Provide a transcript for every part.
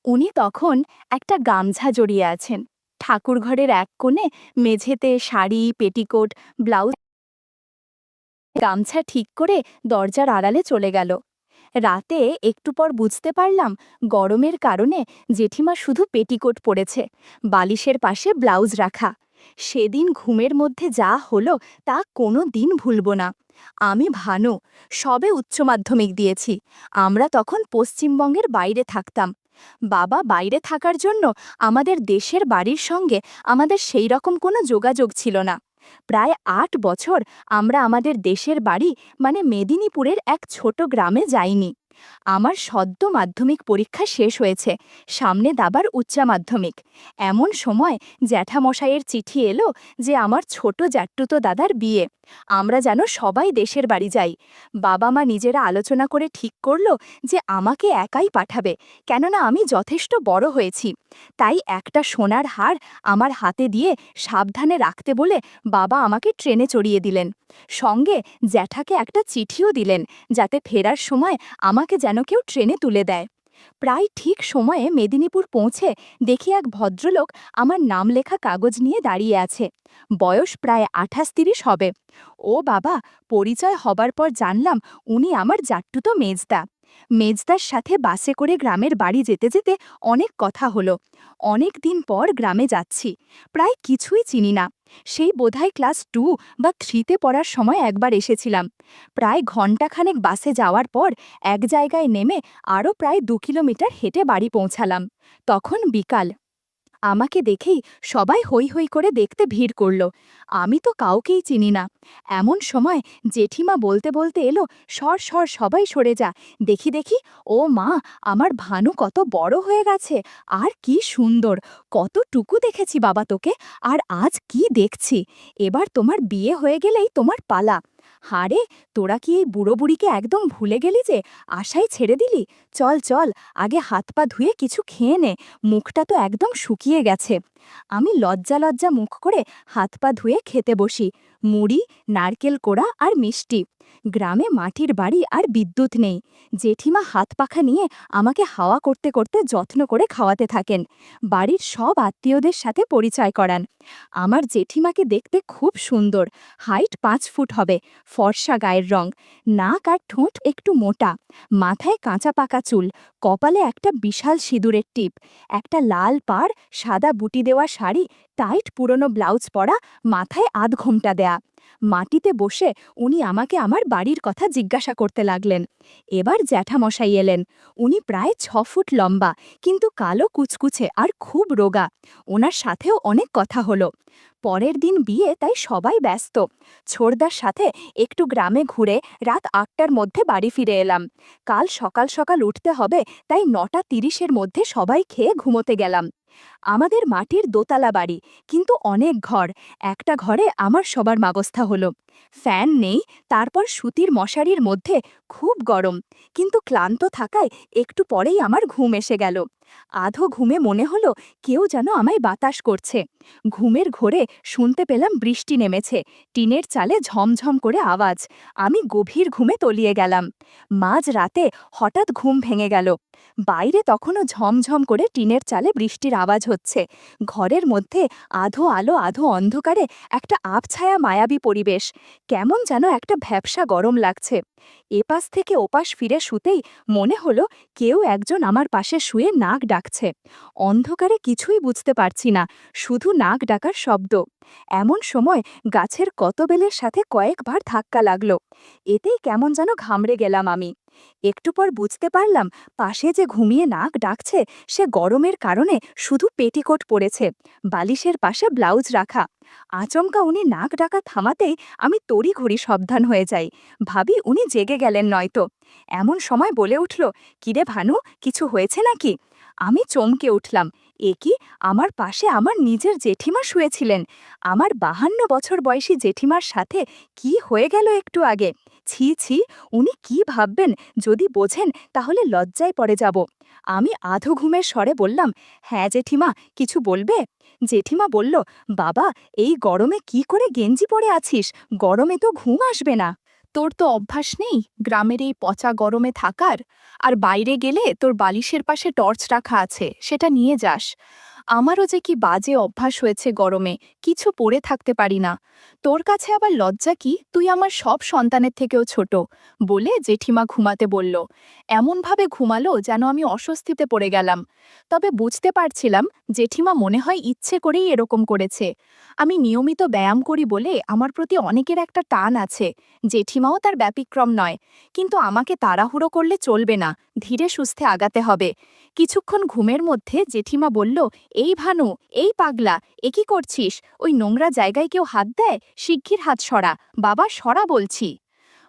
উনি তখন একটা গামছা জড়িয়ে আছেন। ঠাকুরঘরের এক কোণে মেঝেতে শাড়ি, পেটিকোট, ব্লাউজ, গামছা ঠিক করে দরজার আড়ালে চলে গেল। রাতে একটু পর বুঝতে পারলাম গরমের কারণে জেঠিমা শুধু পেটিকোট পরেছে, বালিশের পাশে ব্লাউজ রাখা। সেদিন ঘুমের মধ্যে যা হলো তা কোনো দিন ভুলব না। আমি ভানু, সবে উচ্চ মাধ্যমিক দিয়েছি। আমরা তখন পশ্চিমবঙ্গের বাইরে থাকতাম। বাবা বাইরে থাকার জন্য আমাদের দেশের বাড়ির সঙ্গে আমাদের সেই রকম কোনো যোগাযোগ ছিল না। প্রায় ৮ বছর আমরা আমাদের দেশের বাড়ি মানে মেদিনীপুরের এক ছোট গ্রামে যাইনি। আমার সদ্য মাধ্যমিক পরীক্ষা শেষ হয়েছে, সামনে দাবার উচ্চ মাধ্যমিক। এমন সময় জ্যাঠামশাইয়ের চিঠি এলো যে আমার ছোট জ্যাঠতুতো দাদার বিয়ে। আমরা যেন সবাই দেশের বাড়ি যাই। বাবা মা নিজেরা আলোচনা করে ঠিক করলো যে আমাকে একাই পাঠাবে, কেননা আমি যথেষ্ট বড় হয়েছি। তাই একটা সোনার হার আমার হাতে দিয়ে সাবধানে রাখতে বলে বাবা আমাকে ট্রেনে চড়িয়ে দিলেন। সঙ্গে জ্যাঠাকে একটা চিঠিও দিলেন, যাতে ফেরার সময় আমাকে যেন কেউ ট্রেনে তুলে দেয়। প্রায় ঠিক সময়ে মেদিনীপুর পৌঁছে দেখি এক ভদ্রলোক আমার নাম লেখা কাগজ নিয়ে দাঁড়িয়ে আছে। বয়স প্রায় ২৮-৩০ হবে। ও বাবা, পরিচয় হবার পর জানলাম উনি আমার জাট্টুতো মেজদা। মেজদার সাথে বাসে করে গ্রামের বাড়ি যেতে যেতে অনেক কথা হলো। অনেক দিন পর গ্রামে যাচ্ছি, প্রায় কিছুই চিনি না। সেই বোধহয় ক্লাস 2 বা 3তে পড়ার সময় একবার এসেছিলাম। প্রায় ঘণ্টাখানেক বাসে যাওয়ার পর এক জায়গায় নেমে আরও প্রায় 2 কিলোমিটার হেঁটে বাড়ি পৌঁছালাম। তখন বিকাল। আমাকে দেখেই সবাই হৈ হৈ করে দেখতে ভিড় করল। আমি তো কাউকেই চিনি না। এমন সময় জেঠিমা বলতে বলতে এলো, সর সর, সবাই সরে যা, দেখি দেখি। ও মা, আমার ভানু কত বড় হয়ে গেছে, আর কি সুন্দর! কতটুকু দেখেছি বাবা তোকে, আর আজ কি দেখছি! এবার তোমার বিয়ে হয়ে গেলেই তোমার পালা। হারে, তোরা কি এই বুড়ো বুড়িকে একদম ভুলে গেলি যে, আশাই ছেড়ে দিলি? চল চল, আগে হাত পা ধুয়ে কিছু খেয়ে নে, মুখটা তো একদম শুকিয়ে গেছে। আমি লজ্জা লজ্জা মুখ করে হাত পা ধুয়ে খেতে বসি। মুড়ি, নারকেল কোড়া আর মিষ্টি। গ্রামে মাটির বাড়ি আর বিদ্যুৎ নেই। জেঠিমা হাত পাখা নিয়ে আমাকে হাওয়া করতে করতে যত্ন করে খাওয়াতে থাকেন। বাড়ির সব আত্মীয়দের সাথে পরিচয় করান। আমার জেঠিমাকে দেখতে খুব সুন্দর। হাইট 5 ফুট হবে, ফর্সা গায়ের রং, নাক আর ঠোঁট একটু মোটা, মাথায় কাঁচা পাকা চুল, কপালে একটা বিশাল সিঁদুরের টিপ, একটা লাল পাড় সাদা বুটি দেওয়া শাড়ি, টাইট পুরনো ব্লাউজ পরা, মাথায় আধঘোমটা দেয়া। মাটিতে বসে উনি আমাকে আমার বাড়ির কথা জিজ্ঞাসা করতে লাগলেন। এবার জ্যাঠামশাই এলেন। উনি প্রায় 6 ফুট লম্বা, কিন্তু কালো কুচকুচে আর খুব রোগা। ওনার সাথেও অনেক কথা হলো। পরের দিন বিয়ে, তাই সবাই ব্যস্ত। ছোড়দার সাথে একটু গ্রামে ঘুরে রাত 8টার মধ্যে বাড়ি ফিরে এলাম। কাল সকাল সকাল উঠতে হবে, তাই 9:30-এর মধ্যে সবাই খেয়ে ঘুমোতে গেলাম। আমাদের মাটির দোতলা বাড়ি, কিন্তু অনেক ঘর। একটা ঘরে আমার সবার মাগস্থা হলো। ফ্যান নেই, তারপর সুতির মশারির মধ্যে খুব গরম, কিন্তু ক্লান্ত থাকায় একটু পরেই আমার ঘুম এসে গেল। আধো ঘুমে মনে হলো কেউ যেন আমায় বাতাস করছে। ঘুমের ঘোরে শুনতে পেলাম বৃষ্টি নেমেছে, টিনের চালে ঝমঝম করে আওয়াজ। আমি গভীর ঘুমে তলিয়ে গেলাম। মাঝ রাতে হঠাৎ ঘুম ভেঙে গেল। বাইরে তখনও ঝমঝম করে টিনের চালে বৃষ্টির আওয়াজ হচ্ছে। ঘরের মধ্যে আধো আলো আধো অন্ধকারে একটা আবছায়া মায়াবী পরিবেশ। কেমন যেন একটা ভ্যাপসা গরম লাগছে। এপাশ থেকে ওপাশ ফিরে শুতেই মনে হলো কেউ একজন আমার পাশে শুয়ে নাক ডাকছে। অন্ধকারে কিছুই বুঝতে পারছি না, শুধু নাক ডাকার শব্দ। এমন সময় গাছের কতবেলের সাথে কয়েকবার ধাক্কা লাগলো। এতেই কেমন যেন ঘামড়ে গেলাম আমি। একটু পর বুঝতে পারলাম পাশে যে ঘুমিয়ে নাক ডাকছে সে গরমের কারণে শুধু পেটিকোট পরেছে, বালিশের পাশে ব্লাউজ রাখা। আচমকা উনি নাক ডাকা থামাতেই আমি তড়িঘড়ি সাবধান হয়ে যাই। ভাবি উনি জেগে গেলেন নয়তো। এমন সময় বলে উঠল, কিরে ভানু, কিছু হয়েছে নাকি? আমি চমকে উঠলাম। এ কি, আমার পাশে আমার নিজের জেঠিমা শুয়েছিলেন! আমার 52 বছর বয়সী জেঠিমার সাথে কি হয়ে গেল একটু আগে! ছি ছি, উনি কি ভাববেন, যদি বোঝেন তাহলে লজ্জায় পড়ে যাব। আমি আধো ঘুমের স্বরে বললাম, হ্যাঁ জেঠিমা, কিছু বলবে? জেঠিমা বলল, বাবা, এই গরমে কি করে গেঞ্জি পরে আছিস? গরমে তো ঘুম আসবে না। তোর তো অভ্যাস নেই গ্রামের এই পচা গরমে থাকার, আর বাইরে গেলে তোর বালিশের পাশে টর্চ রাখা আছে, সেটা নিয়ে যাস। আমারও যে কি বাজে অভ্যাস হয়েছে গরমে, কিছু পরে থাকতে পারি না। তোর কাছে আবার লজ্জা কি, তুই আমার সব সন্তানের থেকেও ছোট, বলে জেঠিমা ঘুমাতে বলল। এমনভাবে ঘুমালো যেন আমি অস্বস্তিতে পড়ে গেলাম। তবে বুঝতে পারছিলাম জেঠিমা মনে হয় ইচ্ছে করেই এরকম করেছে। আমি নিয়মিত ব্যায়াম করি বলে আমার প্রতি অনেকের একটা টান আছে, জেঠিমাও তার ব্যতিক্রম নয়। কিন্তু আমাকে তাড়াহুড়ো করলে চলবে না, ধীরে সুস্থে আগাতে হবে। কিছুক্ষণ ঘুমের মধ্যে জেঠিমা বলল, এই ভানু, এই পাগলা, এ কি করছিস? ওই নোংরা জায়গায় কেউ হাত দেয়? শিগগির হাত সরা, বাবা সরা বলছি।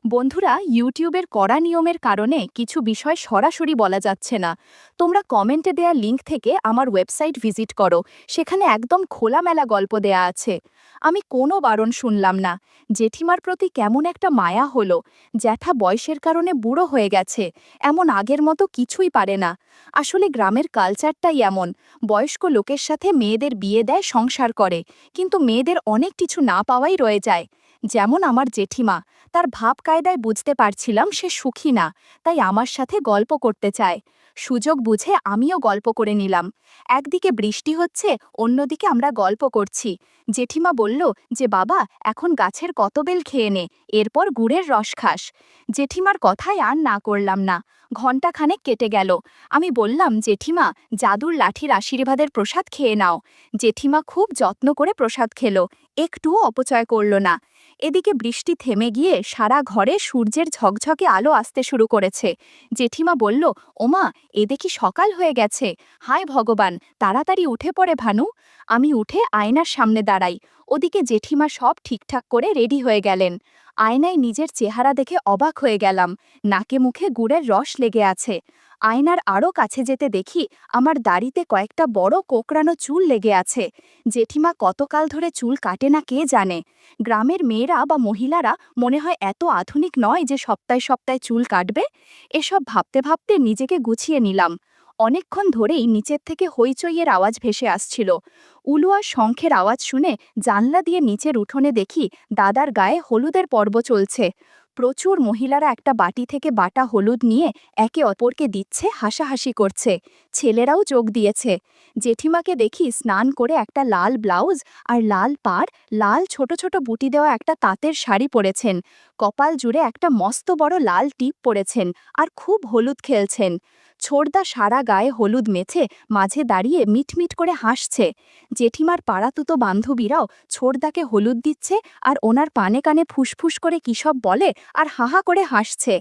বন্ধুরা, ইউটিউবের কড়া নিয়মের কারণে কিছু বিষয় সরাসরি বলা যাচ্ছে না। তোমরা কমেন্টে দেয়া লিঙ্ক থেকে আমার ওয়েবসাইট ভিজিট করো, সেখানে একদম খোলামেলা গল্প দেয়া আছে। আমি কোনো বারণ শুনলাম না। জেঠিমার প্রতি কেমন একটা মায়া হলো। জ্যাঠা বয়সের কারণে বুড়ো হয়ে গেছে, এমন আগের মতো কিছুই পারে না। আসলে গ্রামের কালচারটাই এমন, বয়স্ক লোকের সাথে মেয়েদের বিয়ে দেয়, সংসার করে, কিন্তু মেয়েদের অনেক কিছু না পাওয়াই রয়ে যায়। যেমন আমার জেঠিমা, তার ভাব কায়দায় বুঝতে পারছিলাম সে সুখী না, তাই আমার সাথে গল্প করতে চায়। সুযোগ বুঝে আমিও গল্প করে নিলাম। একদিকে বৃষ্টি হচ্ছে, অন্যদিকে আমরা গল্প করছি। জেঠিমা বলল যে, বাবা এখন গাছের কত বেল খেয়ে নে, এরপর গুড়ের রস খাস। জেঠিমার কথায় আর না করলাম না। ঘণ্টাখানেক কেটে গেল। আমি বললাম, জেঠিমা জাদুর লাঠির আশীর্বাদের প্রসাদ খেয়ে নাও। জেঠিমা খুব যত্ন করে প্রসাদ খেলো, একটুও অপচয় করল না। এদিকে বৃষ্টি থেমে গিয়ে সারা ঘরে সূর্যের ঝকঝকে আলো আসতে শুরু করেছে। জেঠিমা বলল, ওমা, এ দেখি সকাল হয়ে গেছে, হায় ভগবান, তাড়াতাড়ি উঠে পড়ে ভানু। আমি উঠে আয়নার সামনে দাঁড়াই। ওদিকে জেঠিমা সব ঠিকঠাক করে রেডি হয়ে গেলেন। আয়নায় নিজের চেহারা দেখে অবাক হয়ে গেলাম, নাকে মুখে গুড়ের রস লেগে আছে। আয়নার আরও কাছে যেতে দেখি আমার দাড়িতে কয়েকটা বড় কোকড়ানো চুল লেগে আছে। জেঠিমা কতকাল ধরে চুল কাটে না কে জানে। গ্রামের মেয়েরা বা মহিলারা মনে হয় এত আধুনিক নয় যে সপ্তাহে সপ্তাহে চুল কাটবে। এসব ভাবতে ভাবতে নিজেকে গুছিয়ে নিলাম। অনেকক্ষণ ধরেই নিচের থেকে হইচইয়ের আওয়াজ ভেসে আসছিল। উলুয়া শঙ্খের আওয়াজ শুনে জানলা দিয়ে নিচের উঠোনে দেখি দাদার গায়ে হলুদের পর্ব চলছে। প্রচুর মহিলারা একটা বাটি থেকে বাটা হলুদ নিয়ে একে অপরকে দিচ্ছে, হাসাহাসি করছে। ছেলেরাও যোগ দিয়েছে। জেঠিমাকে দেখি স্নান করে একটা লাল ব্লাউজ আর লাল পাড়, লাল ছোট ছোট বুটি দেওয়া একটা তাঁতের শাড়ি পরেছেন। কপাল জুড়ে একটা মস্ত বড় লাল টিপ পরেছেন, আর খুব হলুদ খেলছেন। ছোড়দা সারা গায়ে হলুদ মেছে মাঝে দাঁড়িয়ে মিটমিট করে হাসছে। জেঠিমার পাড়াতুতো বান্ধবীরাও ছোড়দাকে হলুদ দিচ্ছে, আর ওনার পানে কানে ফুসফুস করে কিসব বলে আর হাহা করে হাসছে।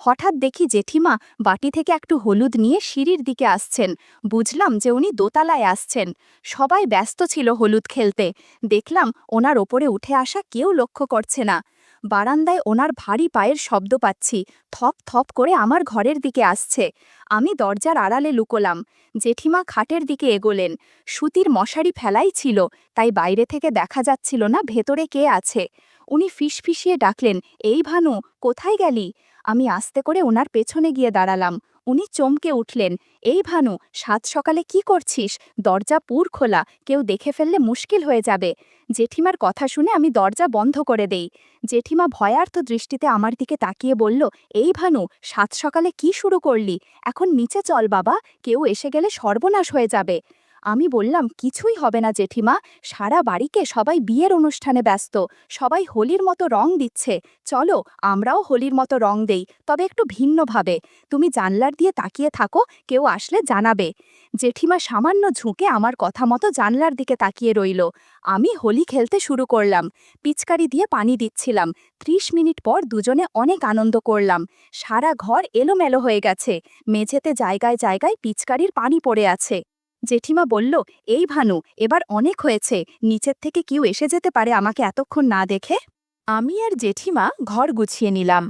হঠাৎ দেখি জেঠিমা বাটি থেকে একটু হলুদ নিয়ে সিঁড়ির দিকে আসছেন। বুঝলাম যে উনি দোতলায় আসছেন। সবাই ব্যস্ত ছিল হলুদ খেলতে। দেখলাম ওনার ওপরে উঠে আসা কেউ লক্ষ্য করছে না। বারান্দায় ওনার ভারী পায়ের শব্দ পাচ্ছি, থপ থপ করে আমার ঘরের দিকে আসছে। আমি দরজার আড়ালে লুকোলাম। জেঠিমা খাটের দিকে এগোলেন। সুতির মশারি ফেলাই ছিল, তাই বাইরে থেকে দেখা যাচ্ছিল না ভেতরে কে আছে। উনি ফিসফিসিয়ে ডাকলেন, এই ভানু, কোথায় গেলি? আমি আস্তে করে ওনার পেছনে গিয়ে দাঁড়ালাম। উনি চমকে উঠলেন, এই ভানু, সাত সকালে কি করছিস? দরজা পুর খোলা, কেউ দেখে ফেললে মুশকিল হয়ে যাবে। জেঠিমার কথা শুনে আমি দরজা বন্ধ করে দেই। জেঠিমা ভয়ার্থ দৃষ্টিতে আমার দিকে তাকিয়ে বলল, এই ভানু, সাত সকালে কি শুরু করলি? এখন নিচে চল বাবা, কেউ এসে গেলে সর্বনাশ হয়ে যাবে। আমি বললাম, কিছুই হবে না জেঠিমা, সারা বাড়িকে সবাই বিয়ের অনুষ্ঠানে ব্যস্ত, সবাই হোলির মতো রং দিচ্ছে, চলো আমরাও হোলির মতো রং দেই, তবে একটু ভিন্নভাবে। তুমি জানলার দিয়ে তাকিয়ে থাকো, কেউ আসলে জানাবে। জেঠিমা সামান্য ঝুঁকে আমার কথা মতো জানলার দিকে তাকিয়ে রইল। আমি হোলি খেলতে শুরু করলাম। পিচকারি দিয়ে পানি দিচ্ছিলাম। ৩০ মিনিট পর দুজনে অনেক আনন্দ করলাম। সারা ঘর এলোমেলো হয়ে গেছে, মেঝেতে জায়গায় জায়গায় পিচকারির পানি পড়ে আছে। জেঠিমা বলল, এই ভানু, এবার অনেক হয়েছে, নিচের থেকে কেউ এসে যেতে পারে আমাকে এতক্ষণ না দেখে। আমি আর জেঠিমা ঘর গুছিয়ে নিলাম।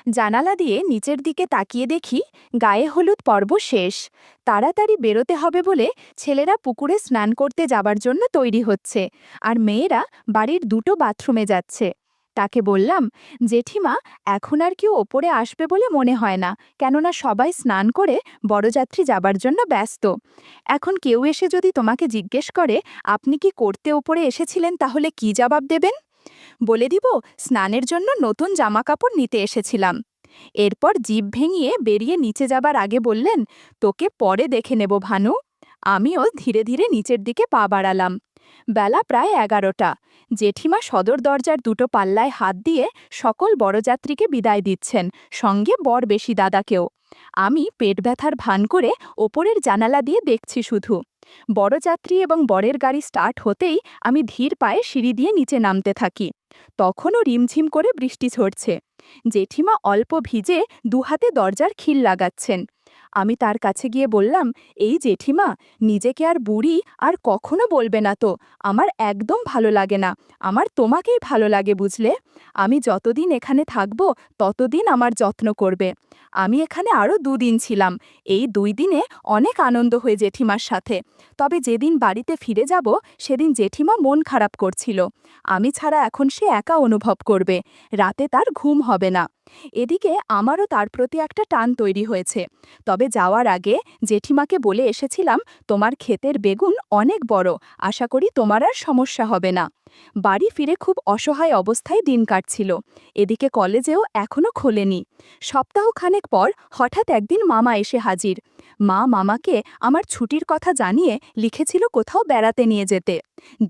জানালা দিয়ে নিচের দিকে তাকিয়ে দেখি গায়ে হলুদ পর্ব শেষ। তাড়াতাড়ি বেরোতে হবে বলে ছেলেরা পুকুরে স্নান করতে যাবার জন্য তৈরি হচ্ছে, আর মেয়েরা বাড়ির দুটো বাথরুমে যাচ্ছে। তাকে বললাম, জেঠিমা, এখন আর কেউ ওপরে আসবে বলে মনে হয় না, কেননা সবাই স্নান করে বরযাত্রী যাবার জন্য ব্যস্ত। এখন কেউ এসে যদি তোমাকে জিজ্ঞেস করে আপনি কি করতে ওপরে এসেছিলেন, তাহলে কি জবাব দেবেন? বলে দিব স্নানের জন্য নতুন জামাকাপড় নিতে এসেছিলাম। এরপর জিভ ভেঙিয়ে বেরিয়ে নিচে যাবার আগে বললেন, তোকে পরে দেখে নেব ভানু। আমিও ধীরে ধীরে নিচের দিকে পা বাড়ালাম। বেলা প্রায় 11টা। জেঠিমা সদর দরজার দুটো পাল্লায় হাত দিয়ে সকল বরযাত্রীকে বিদায় দিচ্ছেন, সঙ্গে বর বেশি দাদাকেও। আমি পেট ব্যথার ভান করে ওপরের জানালা দিয়ে দেখছি শুধু। বরযাত্রী এবং বরের গাড়ি স্টার্ট হতেই আমি ধীর পায়ে সিঁড়ি দিয়ে নিচে নামতে থাকি। তখনও রিমঝিম করে বৃষ্টি ঝরছে। জেঠিমা অল্প ভিজে দুহাতে দরজার খিল লাগাচ্ছেন। আমি তার কাছে গিয়ে বললাম, এই জেঠিমা, নিজেকে আর বুড়ি আর কখনো বলবে না তো। আমার একদম ভালো লাগে না। আমার তোমাকেই ভালো লাগে, বুঝলে? আমি যতদিন এখানে থাকব ততদিন আমার যত্ন করবে। আমি এখানে আরও 2 দিন ছিলাম। এই 2 দিনে অনেক আনন্দ হয়ে জেঠিমার সাথে। তবে যেদিন বাড়িতে ফিরে যাব সেদিন জেঠিমা মন খারাপ করছিল। আমি ছাড়া এখন সে একা অনুভব করবে। রাতে তার ঘুম হবে না। এদিকে আমারও তার প্রতি একটা টান তৈরি হয়েছে। তবে যাওয়ার আগে জেঠিমাকে বলে এসেছিলাম, তোমার ক্ষেতের বেগুন অনেক বড়, আশা করি তোমার আর সমস্যা হবে না। বাড়ি ফিরে খুব অসহায় অবস্থায় দিন কাটছিল। এদিকে কলেজেও এখনও খোলেনি। সপ্তাহখানেক পর হঠাৎ একদিন মামা এসে হাজির। মা মামাকে আমার ছুটির কথা জানিয়ে লিখেছিল কোথাও বেড়াতে নিয়ে যেতে।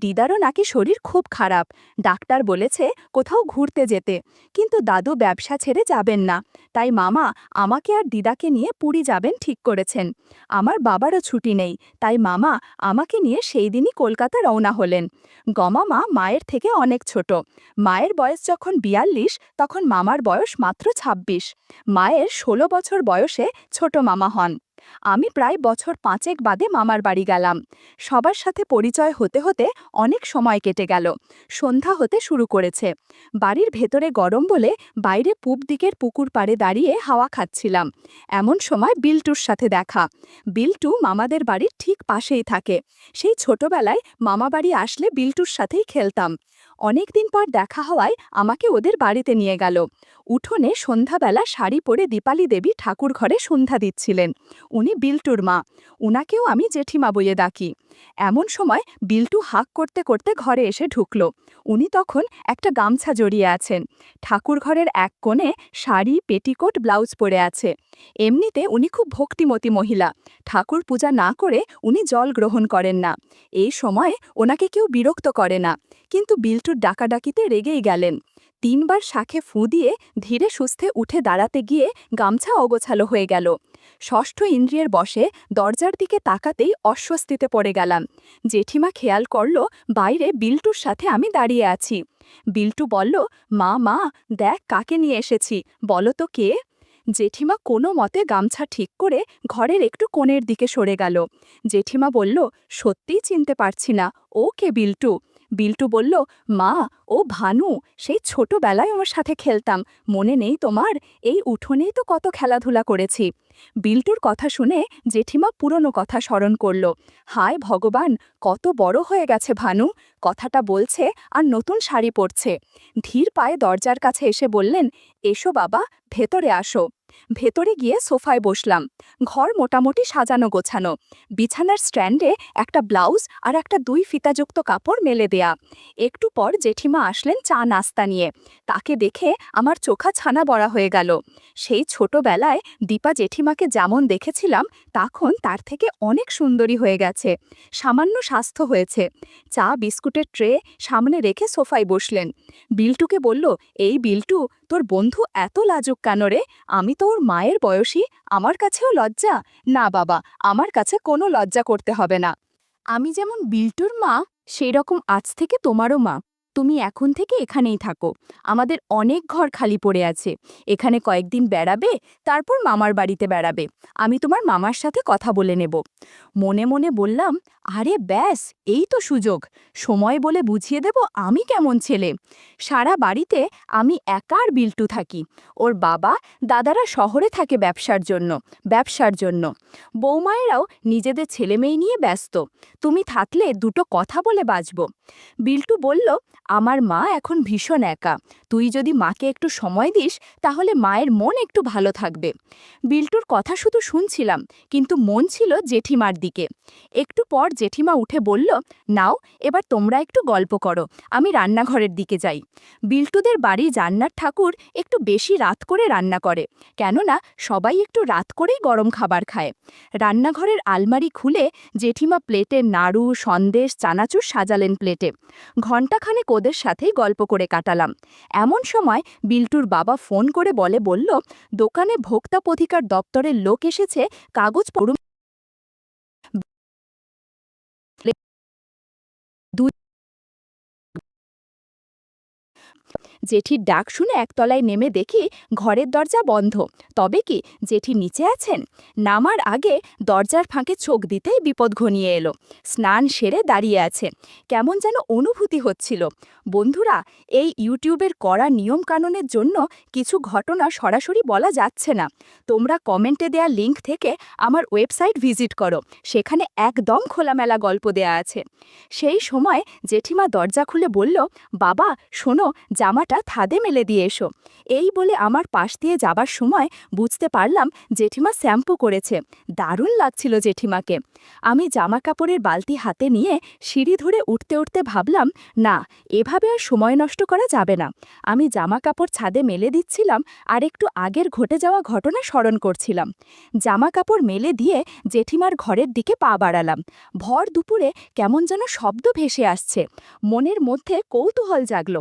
দিদারও নাকি শরীর খুব খারাপ, ডাক্তার বলেছে কোথাও ঘুরতে যেতে, কিন্তু দাদু ব্যবসা ছেড়ে যাবেন না। তাই মামা আমাকে আর দিদাকে নিয়ে পুরী যাবেন ঠিক করেছেন। আমার বাবারও ছুটি নেই, তাই মামা আমাকে নিয়ে সেই দিনই কলকাতা রওনা হলেন। গমামা মায়ের থেকে অনেক ছোট। মায়ের বয়স যখন 42, তখন মামার বয়স মাত্র 26। মায়ের 16 বছর বয়সে ছোট মামা হন। আমি প্রায় বছর 5 বাদে মামার বাড়ি গেলাম। সবার সাথে পরিচয় হতে হতে অনেক সময় কেটে গেল। সন্ধ্যা হতে শুরু করেছে। বাড়ির ভেতরে গরম বলে বাইরে পূব দিকের পুকুর পাড়ে দাঁড়িয়ে হাওয়া খাচ্ছিলাম। এমন সময় বিল্টুর সাথে দেখা। বিল্টু মামাদের বাড়ির ঠিক পাশেই থাকে। সেই ছোটবেলায় মামা বাড়ি আসলে বিল্টুর সাথেই খেলতাম। অনেকদিন পর দেখা হওয়ায় আমাকে ওদের বাড়িতে নিয়ে গেল। উঠোনে সন্ধ্যাবেলা শাড়ি পরে দীপালি দেবী ঠাকুর ঘরে সন্ধ্যা দিচ্ছিলেন। উনি বিল্টুর মা। উনাকেও আমি জেঠিমা বলে ডাকি। এমন সময় বিল্টু হাঁক করতে করতে ঘরে এসে ঢুকল। উনি তখন একটা গামছা জড়িয়ে আছেন। ঠাকুর ঘরের এক কোণে শাড়ি, পেটিকোট, ব্লাউজ পরে আছে। এমনিতে উনি খুব ভক্তিমতী মহিলা। ঠাকুর পূজা না করে উনি জল গ্রহণ করেন না। এই সময় ওনাকে কেউ বিরক্ত করে না। কিন্তু বিল্টুর ডাকাডাকিতে রেগেই গেলেন। 3বার শাঁখে ফু দিয়ে ধীরে সুস্থে উঠে দাঁড়াতে গিয়ে গামছা অগোছালো হয়ে গেল। ষষ্ঠ ইন্দ্রিয়ের বশে দরজার দিকে তাকাতেই অস্বস্তিতে পড়ে গেলাম। জেঠিমা খেয়াল করল বাইরে বিল্টুর সাথে আমি দাঁড়িয়ে আছি। বিল্টু বলল, মা মা, দেখ কাকে নিয়ে এসেছি, বলো তো কে? জেঠিমা কোনো মতে গামছা ঠিক করে ঘরের একটু কোণের দিকে সরে গেল। জেঠিমা বলল, সত্যিই চিনতে পারছি না, ও কে বিল্টু? বিল্টু বলল, মা, ও ভানু, সেই ছোটবেলায় ওর সাথে খেলতাম, মনে নেই তোমার? এই উঠোনেই তো কত খেলাধুলা করেছি। বিল্টুর কথা শুনে জেঠিমা পুরনো কথা স্মরণ করল। হায় ভগবান, কত বড় হয়ে গেছে ভানু! কথাটা বলছে আর নতুন শাড়ি পরছে। ধীর পায়ে দরজার কাছে এসে বললেন, এসো বাবা, ভেতরে আসো। ভেতরে গিয়ে সোফায় বসলাম। ঘর মোটামুটি সাজানো গোছানো। বিছানার স্ট্যান্ডে একটা ব্লাউজ আর একটা 2 ফিতাযুক্ত কাপড় মেলে দেয়া। একটু পর জেঠিমা আসলেন চা নাস্তা নিয়ে। তাকে দেখে আমার চোখা ছানা বড়া হয়ে গেল। সেই ছোটবেলায় দীপা জেঠিমাকে যেমন দেখেছিলাম, তখন তার থেকে অনেক সুন্দরী হয়ে গেছে। সামান্য স্বাস্থ্য হয়েছে। চা বিস্কুটের ট্রে সামনে রেখে সোফায় বসলেন। বিল্টুকে বলল, এই বিল্টু, তোর বন্ধু এত লাজুক কেন রে? আমি তো ওর মায়ের বয়সী, আমার কাছেও লজ্জা? না বাবা, আমার কাছে কোনো লজ্জা করতে হবে না। আমি যেমন বিল্টুর মা, সেই রকম আজ থেকে তোমারও মা। তুমি এখন থেকে এখানেই থাকো। আমাদের অনেক ঘর খালি পড়ে আছে। এখানে কয়েকদিন বেড়াবে, তারপর মামার বাড়িতে বেড়াবে। আমি তোমার মামার সাথে কথা বলে নেব। মনে মনে বললাম, আরে ব্যাস, এই তো সুযোগ। সময় বলে বুঝিয়ে দেব আমি কেমন ছেলে। সারা বাড়িতে আমি একার বিল্টু থাকি। ওর বাবা দাদারা শহরে থাকে ব্যবসার জন্য। বৌমায়েরাও নিজেদের ছেলেমেয়ে নিয়ে ব্যস্ত। তুমি থাকলে দুটো কথা বলে বাঁচব। বিল্টু বলল, আমার মা এখন ভীষণ একা, তুই যদি মাকে একটু সময় দিস তাহলে মায়ের মন একটু ভালো থাকবে। বিল্টুর কথা শুধু শুনছিলাম, কিন্তু মন ছিল জেঠিমার দিকে। একটু পর জেঠিমা উঠে বলল, নাও এবার তোমরা একটু গল্প করো, আমি রান্নাঘরের দিকে যাই। বিল্টুদের বাড়ি জান্নার ঠাকুর একটু বেশি রাত করে রান্না করে, কেননা সবাই একটু রাত করেই গরম খাবার খায়। রান্নাঘরের আলমারি খুলে জেঠিমা প্লেটে নাড়ু, সন্দেশ, চানাচুর সাজালেন প্লেটে। ঘণ্টাখানেক ওদের সাথেই গল্প করে কাটালাম। এমন সময় বিল্টুর বাবা ফোন করে বলল, দোকানে ভোক্তা অধিকার দপ্তরের লোক এসেছে, কাগজ পড়ুন। জেঠির ডাক শুনে একতলায় নেমে দেখি ঘরের দরজা বন্ধ। তবে কি জেঠি নিচে আছেন? নামার আগে দরজার ফাঁকে চোখ দিতেই বিপদ ঘনিয়ে এলো। স্নান সেরে দাঁড়িয়ে আছে, কেমন যেন অনুভূতি হচ্ছিল। বন্ধুরা, এই ইউটিউবের কড়া নিয়মকানুনের জন্য কিছু ঘটনা সরাসরি বলা যাচ্ছে না। তোমরা কমেন্টে দেয়া লিঙ্ক থেকে আমার ওয়েবসাইট ভিজিট করো, সেখানে একদম খোলামেলা গল্প দেয়া আছে। সেই সময় জেঠিমা দরজা খুলে বলল, বাবা শোনো, জামাটা থাদে মেলে দিয়ে এসো। এই বলে আমার পাশ দিয়ে যাবার সময় বুঝতে পারলাম জেঠিমা শ্যাম্পু করেছে। দারুণ লাগছিল জেঠিমাকে। আমি জামা কাপড়ের বালতি হাতে নিয়ে সিঁড়ি ধরে উঠতে উঠতে ভাবলাম, না, এভাবে আর সময় নষ্ট করা যাবে না। আমি জামা কাপড় ছাদে মেলে দিচ্ছিলাম আর একটু আগের ঘটে যাওয়া ঘটনা স্মরণ করছিলাম। জামা কাপড় মেলে দিয়ে জেঠিমার ঘরের দিকে পা বাড়ালাম। ভর দুপুরে কেমন যেন শব্দ ভেসে আসছে। মনের মধ্যে কৌতূহল জাগল।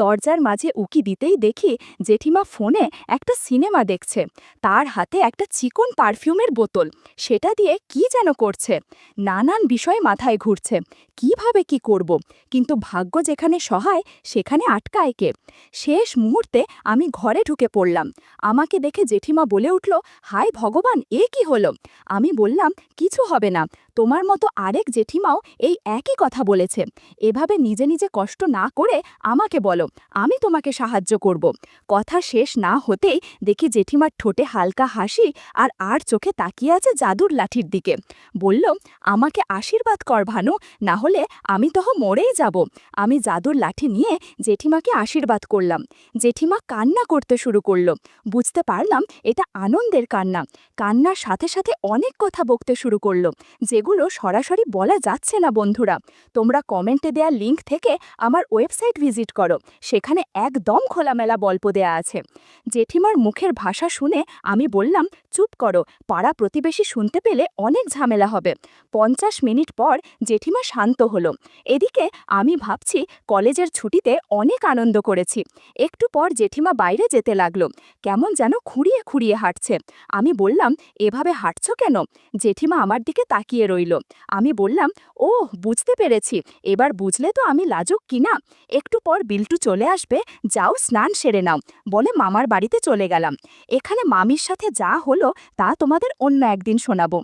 দরজার মাঝে উকি দিতেই দেখি জেঠিমা ফোনে একটা সিনেমা দেখছে। তার হাতে একটা চিকন পারফিউমের বোতল, সেটা দিয়ে কি যেন করছে। নানান বিষয় মাথায় ঘুরছে, কিভাবে কি করব, কিন্তু ভাগ্য যেখানে সহায় সেখানে আটকায় কে। শেষ মুহূর্তে আমি ঘরে ঢুকে পড়লাম। আমাকে দেখে জেঠিমা বলে উঠল, হায় ভগবান, এ কি হলো? আমি বললাম, কিছু হবে না, তোমার মতো আরেক জেঠিমাও এই একই কথা বলেছে। এভাবে নিজে নিজে কষ্ট না করে আমাকে বলো, আমি তোমাকে সাহায্য করব। কথা শেষ না হতেই দেখি জেঠিমার ঠোঁটে হালকা হাসি আর চোখে তাকিয়ে আছে জাদুর লাঠির দিকে। বলল, আমাকে আশীর্বাদ কর ভানু, না হলে আমি তো মরেই যাব। আমি জাদুর লাঠি নিয়ে জেঠিমাকে আশীর্বাদ করলাম। জেঠিমা কান্না করতে শুরু করলো। বুঝতে পারলাম এটা আনন্দের কান্না। কান্নার সাথে সাথে অনেক কথা বকতে শুরু করলো, যেগুলো সরাসরি বলা যাচ্ছে না। বন্ধুরা, তোমরা কমেন্টে দেয়া লিঙ্ক থেকে আমার ওয়েবসাইট ভিজিট করো, সেখানে একদম খোলামেলা গল্প দেয়া আছে। জেঠিমার মুখের ভাষা শুনে আমি বললাম, চুপ করো, পাড়া প্রতিবেশী শুনতে পেলে অনেক ঝামেলা হবে। 50 মিনিট পর জেঠিমা শান্ত হলো। এদিকে আমি ভাবছি কলেজের ছুটিতে অনেক আনন্দ করেছি। একটু পর জেঠিমা বাইরে যেতে লাগলো, কেমন যেন খুঁড়িয়ে খুঁড়িয়ে হাঁটছে। আমি বললাম, এভাবে হাঁটছো কেন? জেঠিমা আমার দিকে তাকিয়ে রইল। আমি বললাম, ও বুঝতে পেরেছি, এবার বুঝলে তো আমি লাজুক কিনা। একটু পর বিল্টু চলে আসবে, যাও স্নান সেরে নাও বলে মামার বাড়িতে চলে গেলাম। এখানে মামির সাথে যা হলো তা তোমাদের অন্য একদিন শোনাবো।